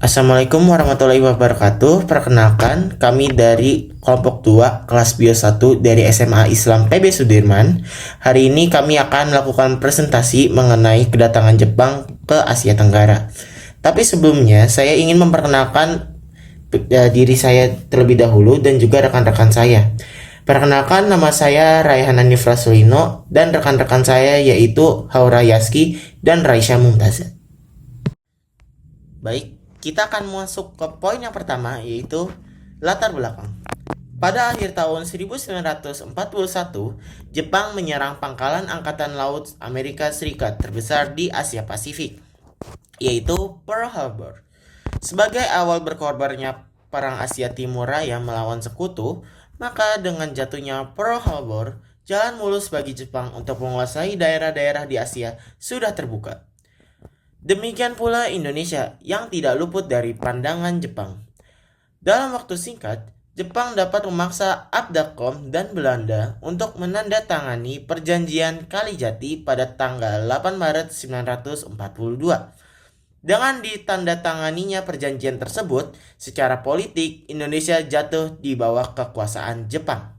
Assalamualaikum warahmatullahi wabarakatuh. Perkenalkan, kami dari kelompok 2 kelas Bio 1 dari SMA Islam PB Sudirman. Hari ini kami akan melakukan presentasi mengenai kedatangan Jepang ke Asia Tenggara. Tapi sebelumnya, saya ingin memperkenalkan diri saya terlebih dahulu dan juga rekan-rekan saya. Perkenalkan, nama saya Raihan Hanif Rasulino dan rekan-rekan saya yaitu Haura Yaski dan Raisya Mumtazah. Baik, kita akan masuk ke poin yang pertama, yaitu latar belakang. Pada akhir tahun 1941, Jepang menyerang pangkalan Angkatan Laut Amerika Serikat terbesar di Asia Pasifik, yaitu Pearl Harbor. Sebagai awal berkorbannya Perang Asia Timur Raya melawan sekutu, maka dengan jatuhnya Pearl Harbor, jalan mulus bagi Jepang untuk menguasai daerah-daerah di Asia sudah terbuka. Demikian pula Indonesia yang tidak luput dari pandangan Jepang. Dalam waktu singkat, Jepang dapat memaksa Abdakom dan Belanda untuk menandatangani Perjanjian Kalijati pada tanggal 8 Maret 1942. Dengan ditandatanganinya perjanjian tersebut, secara politik Indonesia jatuh di bawah kekuasaan Jepang.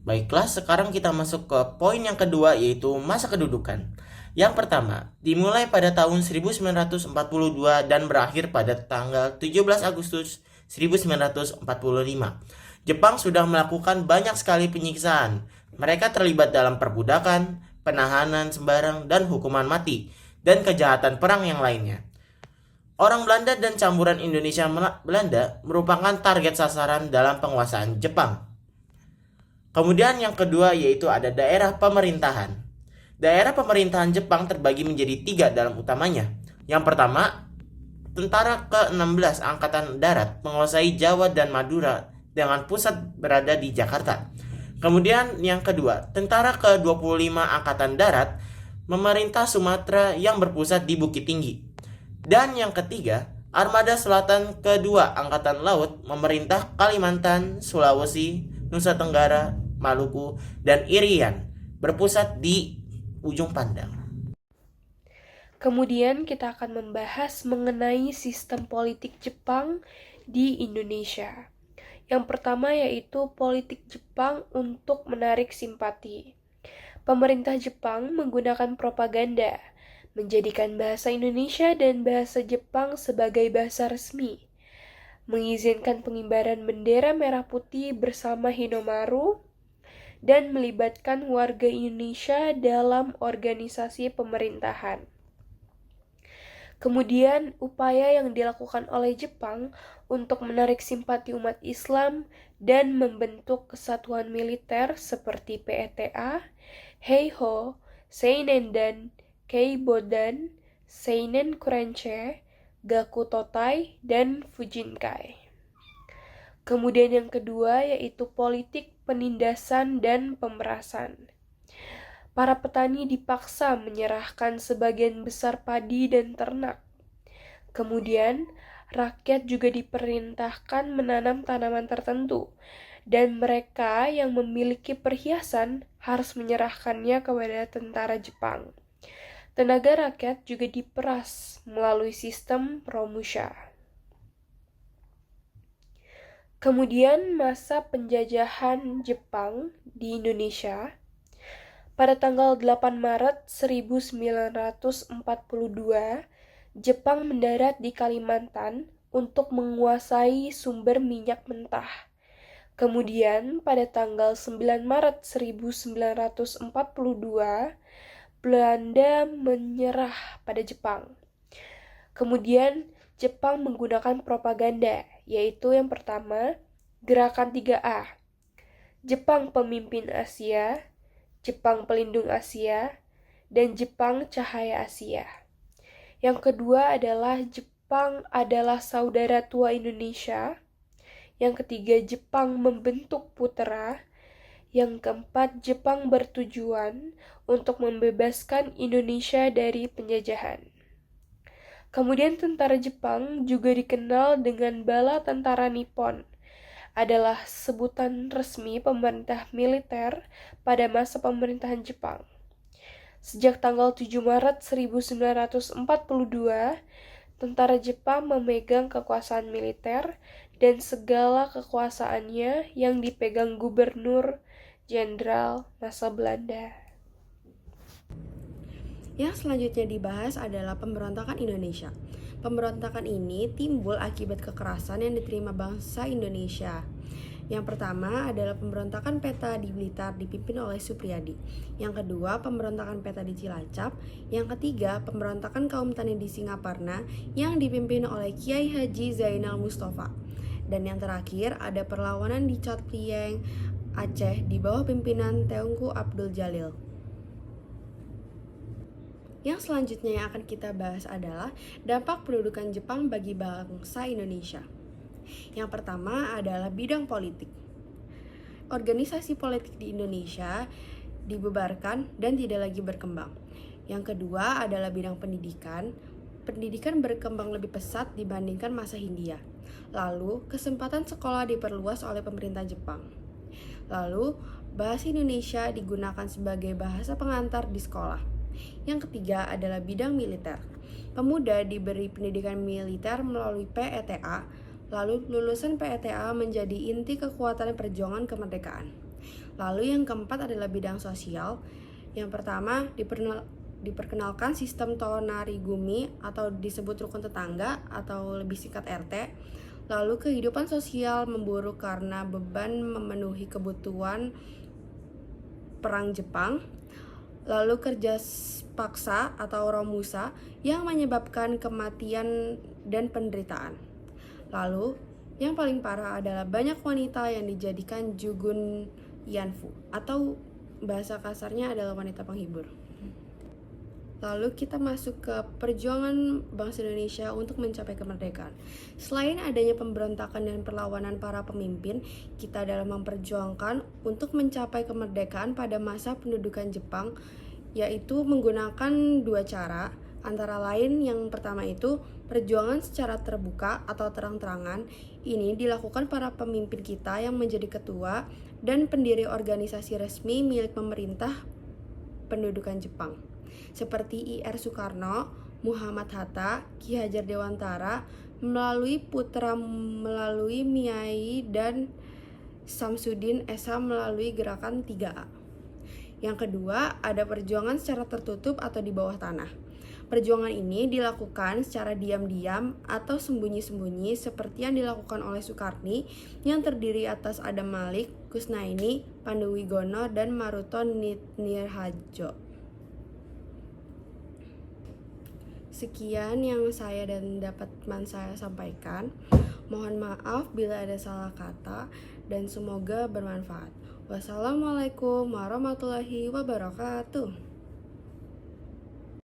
Baiklah, sekarang kita masuk ke poin yang kedua, yaitu masa kedudukan. Yang pertama, dimulai pada tahun 1942 dan berakhir pada tanggal 17 Agustus 1945. Jepang sudah melakukan banyak sekali penyiksaan. Mereka terlibat dalam perbudakan, penahanan sembarang, dan hukuman mati, dan kejahatan perang yang lainnya. Orang Belanda dan campuran Indonesia Belanda merupakan target sasaran dalam penguasaan Jepang. Kemudian yang kedua yaitu ada daerah pemerintahan. Daerah pemerintahan Jepang terbagi menjadi 3 dalam utamanya. Yang pertama, Tentara ke-16 Angkatan Darat menguasai Jawa dan Madura dengan pusat berada di Jakarta. Kemudian yang kedua, Tentara ke-25 Angkatan Darat memerintah Sumatera yang berpusat di Bukit Tinggi. Dan yang ketiga, Armada Selatan kedua Angkatan Laut memerintah Kalimantan, Sulawesi, Nusa Tenggara, Maluku, dan Irian berpusat di Ujung Pandang. Kemudian kita akan membahas mengenai sistem politik Jepang di Indonesia. Yang pertama yaitu politik Jepang untuk menarik simpati. Pemerintah Jepang menggunakan propaganda, menjadikan bahasa Indonesia dan bahasa Jepang sebagai bahasa resmi, mengizinkan pengibaran bendera merah putih bersama Hinomaru, dan melibatkan warga Indonesia dalam organisasi pemerintahan. Kemudian, upaya yang dilakukan oleh Jepang untuk menarik simpati umat Islam dan membentuk kesatuan militer seperti PETA, Heiho, Seinendan, Keibodan, Seinen Kurenche, Gaku Totai, dan Fujinkai. Kemudian yang kedua yaitu politik penindasan dan pemerasan. Para petani dipaksa menyerahkan sebagian besar padi dan ternak. Kemudian, rakyat juga diperintahkan menanam tanaman tertentu, dan mereka yang memiliki perhiasan harus menyerahkannya kepada tentara Jepang. Tenaga rakyat juga diperas melalui sistem Romusha. Kemudian masa penjajahan Jepang di Indonesia. Pada tanggal 8 Maret 1942, Jepang mendarat di Kalimantan untuk menguasai sumber minyak mentah. Kemudian pada tanggal 9 Maret 1942, Belanda menyerah pada Jepang. Kemudian Jepang menggunakan propaganda, yaitu yang pertama, Gerakan 3A. Jepang Pemimpin Asia, Jepang Pelindung Asia, dan Jepang Cahaya Asia. Yang kedua adalah Jepang adalah saudara tua Indonesia. Yang ketiga, Jepang membentuk putra. Yang keempat, Jepang bertujuan untuk membebaskan Indonesia dari penjajahan. Kemudian tentara Jepang juga dikenal dengan Bala Tentara Nippon, adalah sebutan resmi pemerintah militer pada masa pemerintahan Jepang. Sejak tanggal 7 Maret 1942, Tentara Jepang memegang kekuasaan militer dan segala kekuasaannya yang dipegang gubernur jenderal masa Belanda. Yang selanjutnya dibahas adalah pemberontakan Indonesia. Pemberontakan ini timbul akibat kekerasan yang diterima bangsa Indonesia. Yang pertama adalah pemberontakan PETA di Blitar dipimpin oleh Supriyadi. Yang kedua, pemberontakan PETA di Cilacap. Yang ketiga, pemberontakan kaum tani di Singaparna yang dipimpin oleh Kiai Haji Zainal Mustafa. Dan yang terakhir, ada perlawanan di Cot Plieng, Aceh di bawah pimpinan Teungku Abdul Jalil. Yang selanjutnya yang akan kita bahas adalah dampak pendudukan Jepang bagi bangsa Indonesia. Yang pertama adalah bidang politik. Organisasi politik di Indonesia dibubarkan dan tidak lagi berkembang. Yang kedua adalah bidang pendidikan. Pendidikan berkembang lebih pesat dibandingkan masa Hindia. Lalu, kesempatan sekolah diperluas oleh pemerintah Jepang. Lalu, bahasa Indonesia digunakan sebagai bahasa pengantar di sekolah. Yang ketiga adalah bidang militer. Pemuda diberi pendidikan militer melalui PETA. Lalu lulusan PETA menjadi inti kekuatan perjuangan kemerdekaan. Lalu yang keempat adalah bidang sosial. Yang pertama diperkenalkan sistem tonarigumi atau disebut rukun tetangga atau lebih singkat RT. Lalu kehidupan sosial memburuk karena beban memenuhi kebutuhan perang Jepang. Lalu kerja paksa atau romusa yang menyebabkan kematian dan penderitaan. Lalu, yang paling parah adalah banyak wanita yang dijadikan jugun yanfu atau bahasa kasarnya adalah wanita penghibur. Lalu kita masuk ke perjuangan bangsa Indonesia untuk mencapai kemerdekaan. Selain adanya pemberontakan dan perlawanan para pemimpin, kita dalam memperjuangkan untuk mencapai kemerdekaan pada masa pendudukan Jepang, yaitu menggunakan dua cara. Antara lain yang pertama itu perjuangan secara terbuka atau terang-terangan. Ini dilakukan para pemimpin kita yang menjadi ketua dan pendiri organisasi resmi milik pemerintah pendudukan Jepang seperti Ir Soekarno, Muhammad Hatta, Ki Hajar Dewantara, melalui Miai dan Samsudin Esa melalui gerakan 3A. Yang kedua, ada perjuangan secara tertutup atau di bawah tanah. Perjuangan ini dilakukan secara diam-diam atau sembunyi-sembunyi seperti yang dilakukan oleh Soekarni yang terdiri atas Adam Malik, Kusnaini, Pandu Wigono, dan Maruto Nirhajo. Sekian yang saya dan dapat saya sampaikan. Mohon maaf bila ada salah kata dan semoga bermanfaat. Wassalamualaikum warahmatullahi wabarakatuh.